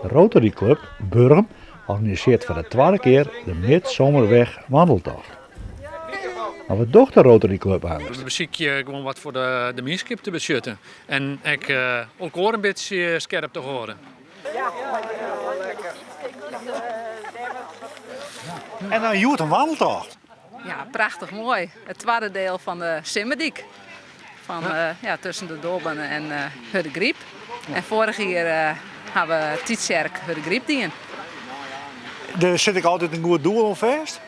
Rotary Club Burgum organiseert voor de tweede keer de Midzomerweg wandeltocht. Maar wat doet de Rotary Club aan? We bezieken gewoon wat voor de minskip te beschutten. En ik ook een beetje scherp te horen. En dan joert een wandeltocht. Ja, prachtig mooi. Het tweede deel van de Simmerdijk. Tussen de Dolben en Hudde-Griep. En vorig jaar hebben we Tietzerk Hudde-Griep dien. Daar zit ik altijd een goed doel om vast.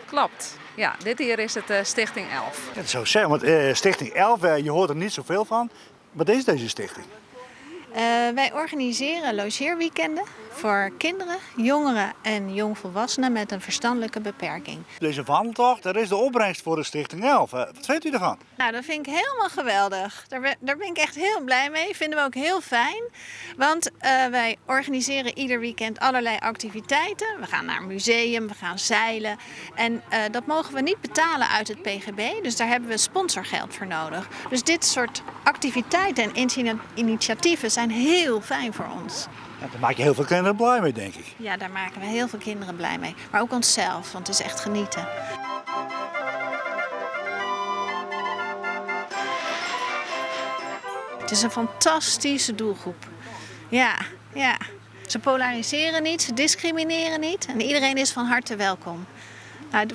Klopt. Ja, dit hier is het Stichting 11. Dat zou ik zeggen, want Stichting 11, je hoort er niet zoveel van. Wat is deze stichting? Wij organiseren logeerweekenden voor kinderen, jongeren en jongvolwassenen met een verstandelijke beperking. Deze wandeltocht, dat is de opbrengst voor de Stichting 11. Wat vindt u ervan? Nou, dat vind ik helemaal geweldig. Daar ben ik echt heel blij mee. Vinden we ook heel fijn. Want wij organiseren ieder weekend allerlei activiteiten. We gaan naar een museum, we gaan zeilen. En dat mogen we niet betalen uit het PGB. Dus daar hebben we sponsorgeld voor nodig. Dus dit soort activiteiten en initiatieven zijn heel fijn voor ons. Ja, daar maak je heel veel kinderen blij mee, denk ik. Ja, daar maken we heel veel kinderen blij mee. Maar ook onszelf, want het is echt genieten. Het is een fantastische doelgroep. Ja. Ze polariseren niet, ze discrimineren niet en iedereen is van harte welkom. Nou,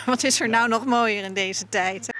wat is er nou nog mooier in deze tijd?